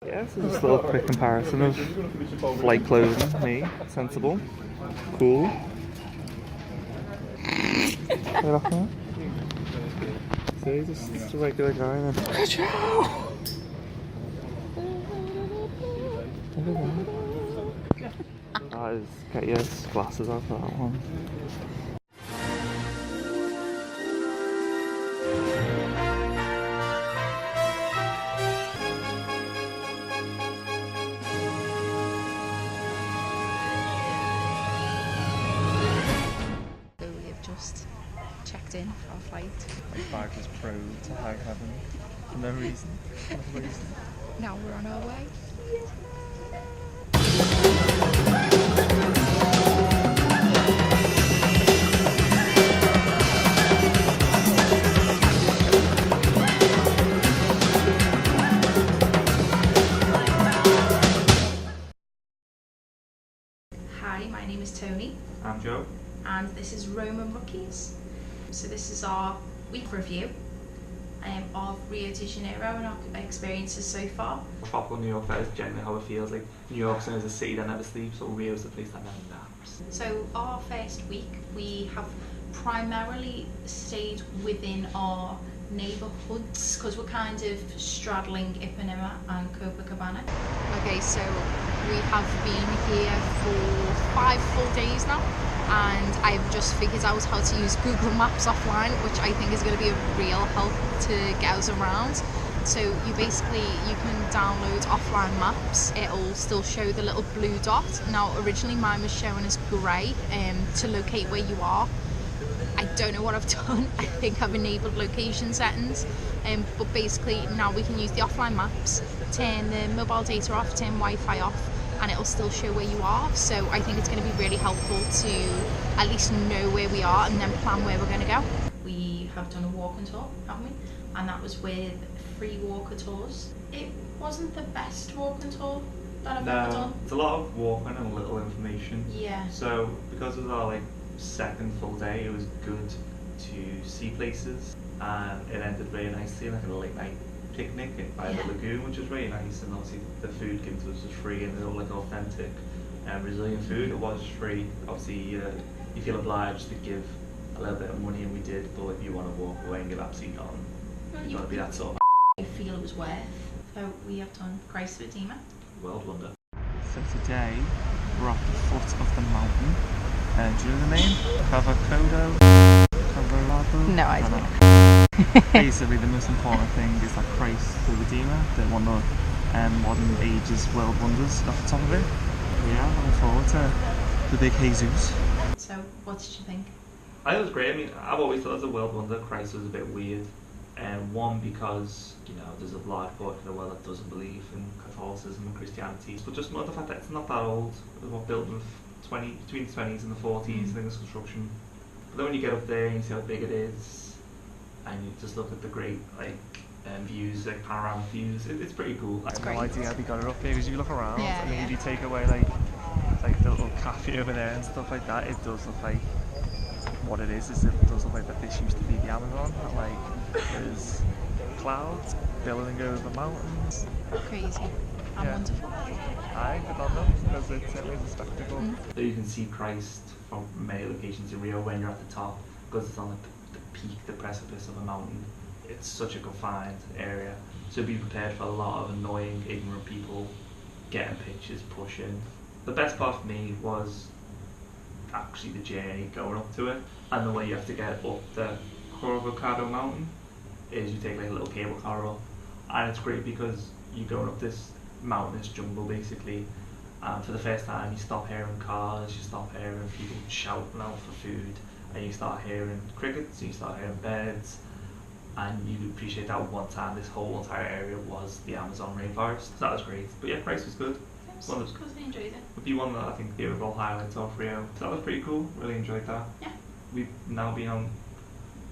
Yeah, so just a little quick comparison of flight clothing. Me, sensible, cool. See, just a regular guy then. That is, get your glasses out for that one. So we have just checked in for our flight. My bag was pro to high heaven for no reason. No reason. Now we're on our way. Hi, my name is Tony. I'm Joe. And this is Roamin Rookies. So this is our week review of Rio de Janeiro and our experiences so far. Tropical New York, that is generally how it feels. Like, New York's known as a city that never sleeps, so Rio's the place that never naps. So our first week we have primarily stayed within our neighbourhoods because we're kind of straddling Ipanema and Copacabana. Okay, so we have been here for 5 full days now, and I've just figured out how to use Google Maps offline, which I think is going to be a real help to get us around. So you can download offline maps. It'll still show the little blue dot. Now originally mine was showing as grey to locate where you are. I don't know what I've done. I think I've enabled location settings, but basically now we can use the offline maps, turn the mobile data off, turn Wi-Fi off, and it'll still show where you are. So I think it's going to be really helpful to at least know where we are and then plan where we're going to go. We have done a walking tour, haven't we? And that was with free walker tours. It wasn't the best walking tour that I've ever done. It's a lot of walking and little information. Yeah. So because it was our second full day, it was good to see places, and it ended very nicely like a late night picnic by the lagoon, which was really nice. And obviously the food given to us was free, and it was authentic Brazilian food. It was free. Obviously you feel obliged to give a little bit of money, and we did, but if you want to walk away and give absolutely nothing, you've got to be that sort of I feel it was worth. So we have done Christ Redeemer. world wonder. So today we're at the foot of the mountain. Do you know the name? Cavacodo? No idea. Basically the most important thing is that Christ the Redeemer, one of the modern age's world wonders at the top of it. Yeah, looking forward to the big Jesus. So what did you think? I thought it was great. I mean, I've always thought as a world wonder Christ was a bit weird. One, because there's a large portion of the world that doesn't believe in Catholicism and Christianity, but just more the fact that it's not that old. It was built in between the 20s and the 40s, I think, this construction. But then when you get up there and you see how big it is, and you just look at the great views, panoramic views, it's pretty cool. I have no idea how they got it up there, because if you look around and then if you take away the little cafe over there and stuff like that, it does look like what it is it does look like that this used to be the Amazon. There's clouds billowing over mountains. Crazy and wonderful. Aye, good on them, because it certainly is a spectacle. So you can see Christ from many locations in Rio when you're at the top, because it's on the peak, the precipice of a mountain. It's such a confined area, so be prepared for a lot of annoying, ignorant people getting pictures, pushing. The best part for me was actually the journey going up to it, and the way you have to get up the Corvocado mountain is you take a little cable car up, and it's great because you're going up this mountainous jungle basically, and for the first time you stop hearing cars, you stop hearing people shouting out for food, and you start hearing crickets, you start hearing birds, and you appreciate that one time this whole entire area was the Amazon rainforest. So that was great. But yeah, Christ was good. It was good, I enjoyed it. Would be one that I think the overall highlights of Rio. So that was pretty cool, really enjoyed that. Yeah. We've now been on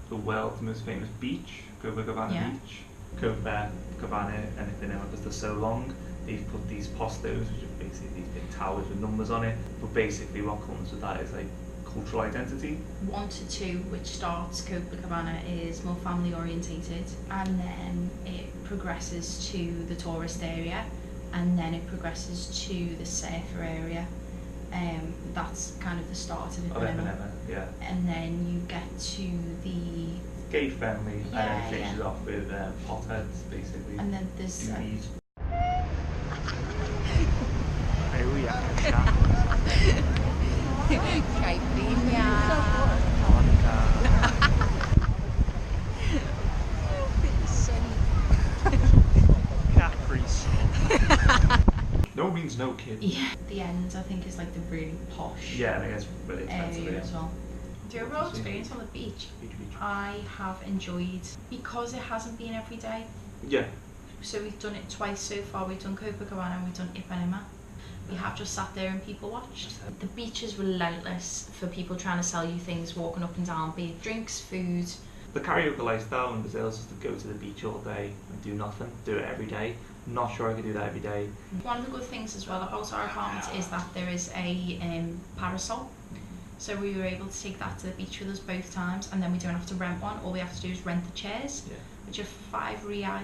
the world's most famous beach, Copacabana Beach. Copacabana and Ipanema, because they're so long, they've put these postos, which are basically these big towers with numbers on it, but basically what comes with that is cultural identity. 1 to 2, which starts Copacabana, is more family orientated, and then it progresses to the tourist area, and then it progresses to the surfer area. That's kind of the start of Ipanema. Yeah. And then you get to the Gay friendly, and Yeah, then finishes off with potheads, basically. and then there's Doobies. Caipirinha. Caprice. No means no, kid. Yeah. The end, I think, is like the really posh Yeah, I think it's really expensive. area as well. The overall experience on the beach, I have enjoyed because it hasn't been every day. Yeah. So we've done it twice so far. We've done Copacabana and we've done Ipanema. We have just sat there and people watched. The beach is relentless for people trying to sell you things walking up and down, be it drinks, food. The karaoke lifestyle in Brazil is just to go to the beach all day and do nothing, do it every day. Not sure I could do that every day. One of the good things as well about our apartment is that there is a parasol. So we were able to take that to the beach with us both times, and then we don't have to rent one. All we have to do is rent the chairs, which are 5 real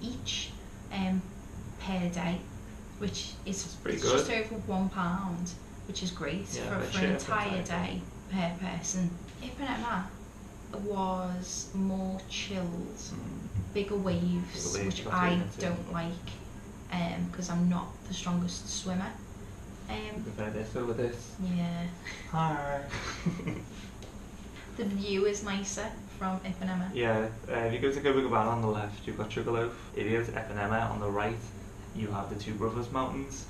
each per day, which is just over £1, which is great for an entire day per person. Ipanema was more chilled, bigger waves, which I don't like because I'm not the strongest swimmer. Prefer this over this. Yeah. Hi. The view is nicer from Ipanema. Yeah, if you go to Copacabana on the left, you've got Sugarloaf. If you go to Ipanema on the right, you have the Two Brothers Mountains,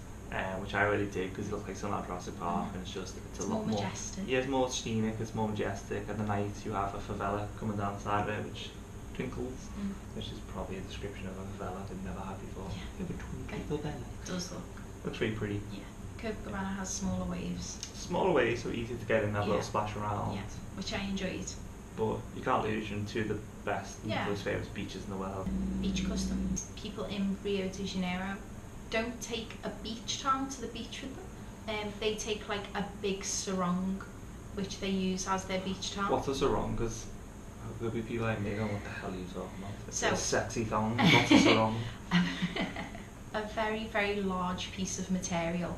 which I really dig because it looks like something like Jurassic Park, and it's a lot more majestic. Yeah, it's more scenic, it's more majestic. At the night, you have a favela coming down the side of it, which twinkles, which is probably a description of a favela I've never had before. Yeah. A twinkly favela. It does look. Looks really pretty. Yeah. Copacabana has smaller waves. Smaller waves, so easy to get in, that little splash around. Yeah, which I enjoyed. But you can't lose them to the best and Yeah. most famous beaches in the world. Beach customs. People in Rio de Janeiro don't take a beach towel to the beach with them. They take like a big sarong, which they use as their beach towel. What's a sarong? Because there'll be people like me going, what the hell are you talking about? It's So- a sexy thong, what's a sarong? A very, very large piece of material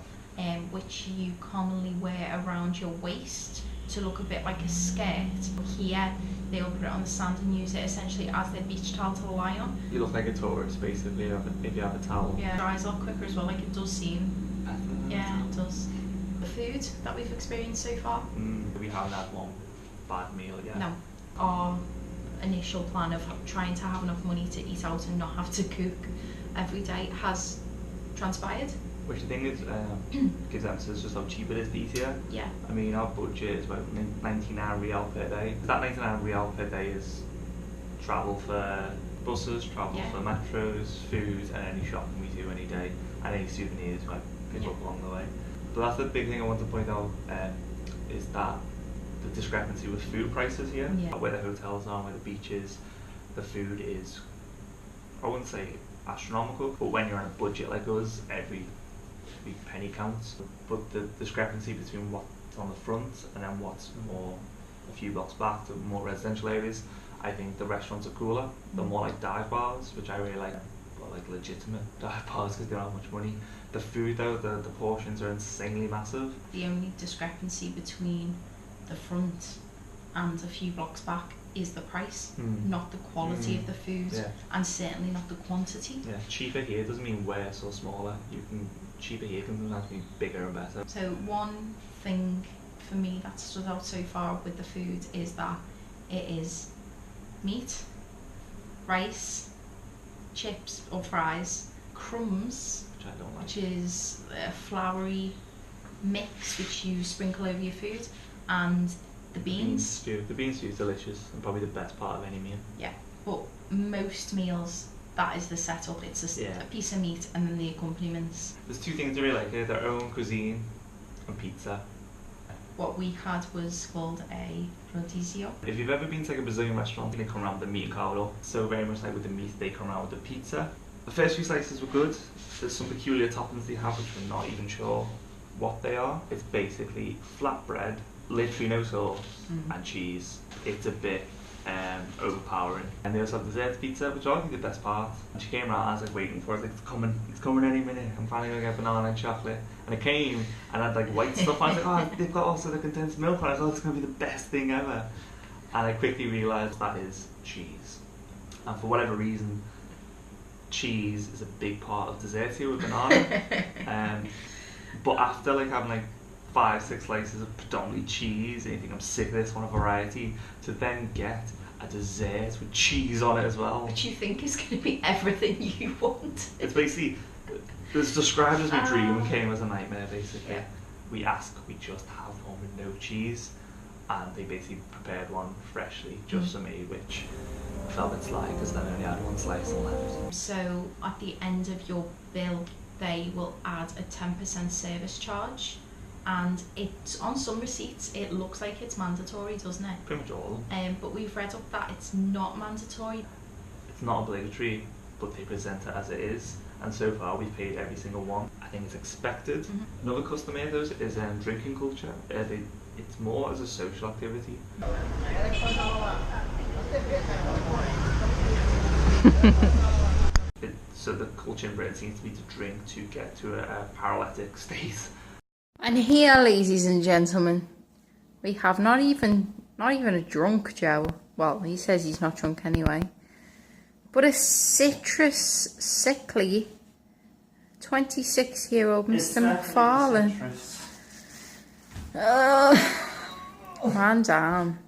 which you commonly wear around your waist to look a bit like a skirt. Here, they'll put it on the sand and use it essentially as their beach towel to lie on. You look like a tourist, basically, if you have a towel. Yeah, it dries a lot quicker as well, like it does seem. Yeah, it does. The food that we've experienced so far? We haven't had one bad meal yet. No. Our initial plan of trying to have enough money to eat out and not have to cook every day has transpired. Which the thing is, gives emphasis just how cheap it is to eat here. Yeah. I mean, our budget is about 99 real per day. That 99 real per day is travel for buses, travel for metros, food, and any shopping we do any day, and any souvenirs we might pick up along the way. But that's the big thing I want to point out, is that the discrepancy with food prices here, where the hotels are, where the beach is, the food is, I wouldn't say astronomical, but when you're on a budget like us, every penny counts. But the discrepancy between what's on the front and then what's more a few blocks back to more residential areas, I think the restaurants are cooler. They're more like dive bars, which I really like, but like legitimate dive bars because they don't have much money. The food though, the portions are insanely massive. The only discrepancy between the front and a few blocks back is the price, not the quality of the food, and certainly not the quantity. Yeah, cheaper here doesn't mean worse or smaller. Cheaper here can sometimes be bigger and better. So one thing for me that stood out so far with the food is that it is meat, rice, chips or fries, crumbs, which I don't like, which is a floury mix which you sprinkle over your food, and the beans. Stew. The bean stew is delicious and probably the best part of any meal. Yeah, but most meals, that is the setup. It's a piece of meat and then the accompaniments. There's two things I really like here, their own cuisine and pizza. What we had was called a rodizio. If you've ever been to like a Brazilian restaurant, they come around with the meat and carved up. So very much like with the meat, they come around with the pizza. The first few slices were good. There's some peculiar toppings they have which we're not even sure what they are. It's basically flatbread, literally no sauce, and cheese. It's a bit overpowering. And they also have dessert pizza, which I think is the best part. And she came around, I was like waiting for it, like it's coming any minute, I'm finally gonna get banana and chocolate. And it came, and I had like white stuff, and I was like, oh, they've got also the condensed milk, and I thought it's gonna be the best thing ever. And I quickly realised that is cheese. And for whatever reason, cheese is a big part of desserts here with banana. But after like having like 5-6 slices of predominantly cheese, and you think I'm sick of this, want a variety, to then get a dessert with cheese on it as well. Which you think is going to be everything you want. It's basically, it's described as my dream and came as a nightmare basically. Yeah. We just have one with no cheese, and they basically prepared one freshly just for me, which felt a bit sly because then I only had one slice left. So at the end of your bill, they will add a 10% service charge, and it's on some receipts it looks like it's mandatory, doesn't it? Pretty much all. But we've read up that it's not mandatory. It's not obligatory, but they present it as it is, and so far we've paid every single one. I think it's expected. Another custom of those is drinking culture. It's more as a social activity. So the culture in Britain seems to be to drink to get to a paralytic state. And here, ladies and gentlemen, we have not even a drunk Joe. Well, he says he's not drunk anyway. But a citrus sickly 26-year-old Mr. McFarlane. Man down.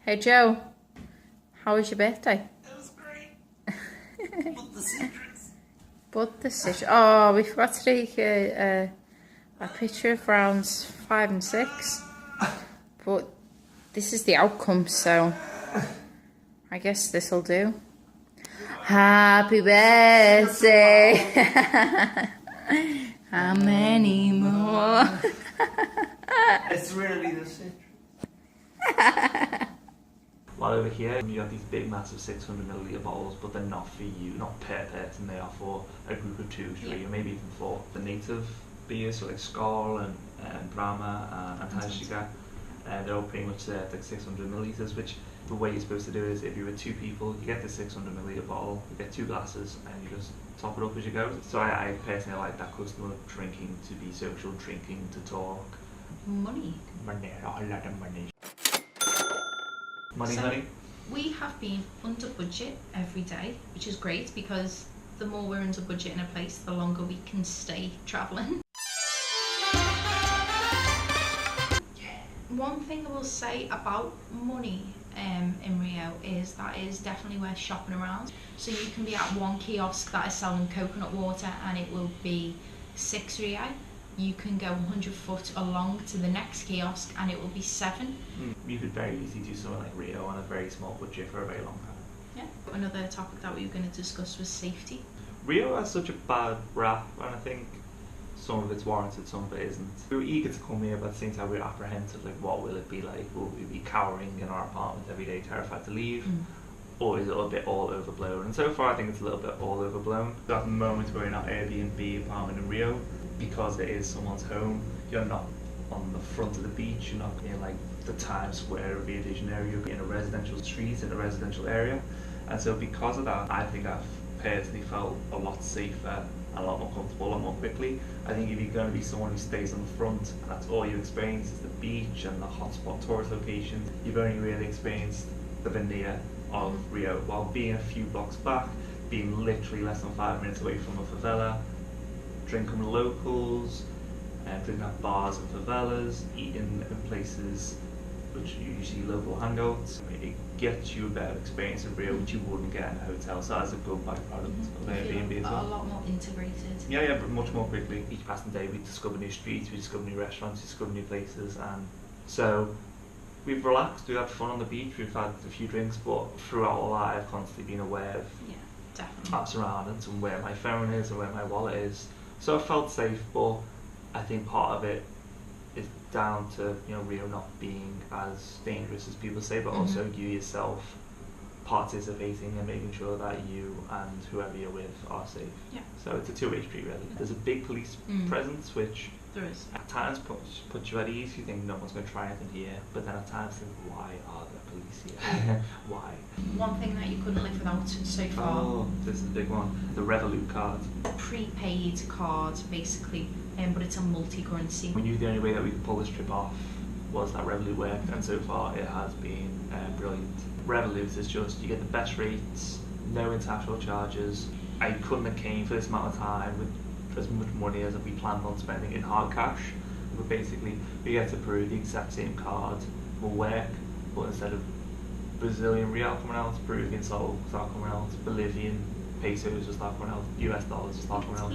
Hey Joe, how was your birthday? It was great. But the citrus. But the citrus. Oh, we forgot to take a picture of rounds 5 and 6. But this is the outcome, so I guess this'll do. Happy birthday. How many more? It's really the citrus. While over here, you have these big, massive 600ml bottles, but they're not for you, not per person. They are for a group of 2, 3, or maybe even 4. The native beers, so like Skål and Brahma and Tanzania, they're all pretty much there, like 600ml, which the way you're supposed to do is if you were 2 people, you get the 600ml bottle, you get 2 glasses, and you just top it up as you go. So I personally like that customer drinking to be social, drinking to talk. Money. Money, a whole lot of money. Money, So, honey. We have been under budget every day, which is great because the more we're under budget in a place, the longer we can stay travelling. One thing I will say about money in Rio is that it is definitely worth shopping around. So you can be at one kiosk that is selling coconut water and it will be 6 Rio. You can go 100 foot along to the next kiosk and it will be 7. You could very easily do something like Rio on a very small budget for a very long time. Yeah. Another topic that we were going to discuss was safety. Rio has such a bad rap, and I think some of it's warranted, some of it isn't. We were eager to come here, but at the same time we were apprehensive, like what will it be like? Will we be cowering in our apartment every day, terrified to leave? Or is it a bit all overblown? And so far I think it's a little bit all overblown. So at the moment we're in our Airbnb apartment in Rio, because it is someone's home, you're not on the front of the beach, you're not in like the Times Square of Rio de Janeiro, you're in a residential street, in a residential area. And so because of that, I think I've personally felt a lot safer, a lot more comfortable, a lot more quickly. I think if you're going to be someone who stays on the front, and that's all you experience is the beach and the hotspot tourist locations, you've only really experienced the veneer of Rio, while being a few blocks back, being literally less than 5 minutes away from a favela, drinking with locals, drinking at bars and favelas, eating in places which are usually local hangouts. It gets you a better experience in Rio which you wouldn't get in a hotel, so that's a good byproduct of Airbnb as well. A lot more integrated. Yeah, but much more quickly. Each passing day we discover new streets, we discover new restaurants, we discover new places, and so we've relaxed, we've had fun on the beach, we've had a few drinks, but throughout all that I've constantly been aware of my surroundings and where my phone is and where my wallet is. So I felt safe, but I think part of it is down to Rio not being as dangerous as people say, but also you yourself participating and making sure that you and whoever you're with are safe. Yeah. So it's a two-way street really. There's a big police presence which There is. At times puts you at ease, you think no one's going to try anything here, but then at times think, why are there police here? Why? One thing that you couldn't live without so far. Oh, this is a big one. The Revolut card. Prepaid card, basically, but it's a multi-currency. We knew the only way that we could pull this trip off was that Revolut worked, and so far it has been brilliant. Revolut is just, you get the best rates, no international charges. I couldn't have came for this amount of time with as much money as we planned on spending in hard cash, but basically we get to prove the exact same card will work, but instead of Brazilian real coming out, Peruvian sol start coming out, Bolivian pesos will start coming out, US dollars will start coming out.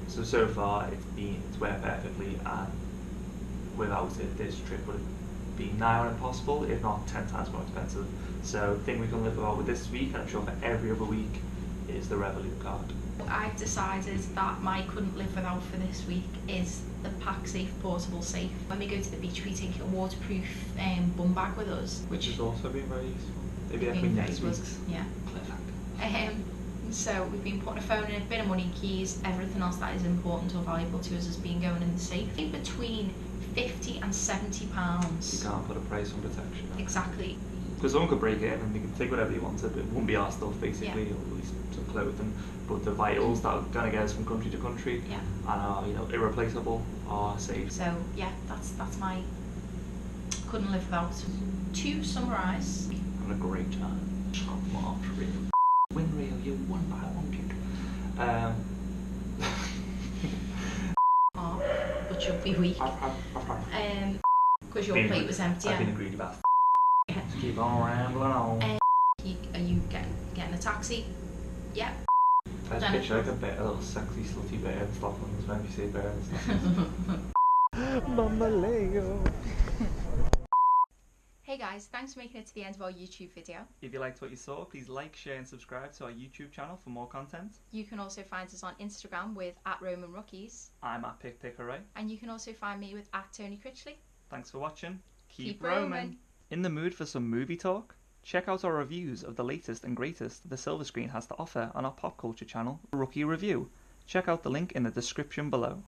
So far it's worked perfectly, and without it this trip would have been nigh on impossible, if not 10 times more expensive. So the thing we can live without with this week, and I'm sure for every other week, is the Revolut card. I've decided that my couldn't live without for this week is the Pack Safe portable safe. When we go to the beach, we take a waterproof bum bag with us, Which has also been very useful. Maybe It's that been be very next good. week's. Yeah. Cliffhanger. So we've been putting a phone in, a bit of money, keys, everything else that is important or valuable to us has been going in the safe. I think between £50 and £70. You can't put a price on protection. Exactly. Because someone could break it in and they could take whatever they wanted, but it wouldn't be our stuff basically, Yeah. or at least some clothing. But the vitals that are gonna get us from country to country Yeah. and are irreplaceable are safe. So yeah, that's my couldn't live without. To summarise, Having a great time. Top march, Rio. Win Rio, you won by 100. but you'll be weak. Because your Been plate agreed- was empty. I've been agreed about. Just keep on rambling on. Are you getting a taxi? Yep. I just Then picture like a little sexy slutty bear and stuff on this when you say bear and stuff. Mama Leo. Hey guys, thanks for making it to the end of our YouTube video. If you liked what you saw, please like, share and subscribe to our YouTube channel for more content. You can also find us on Instagram with @RomanRookies, I'm at PickPickerRay. and you can also find me with @TonyCritchley. Thanks for watching. Keep roaming. In the mood for some movie talk? Check out our reviews of the latest and greatest the Silver Screen has to offer on our pop culture channel, Rookie Review. Check out the link in the description below.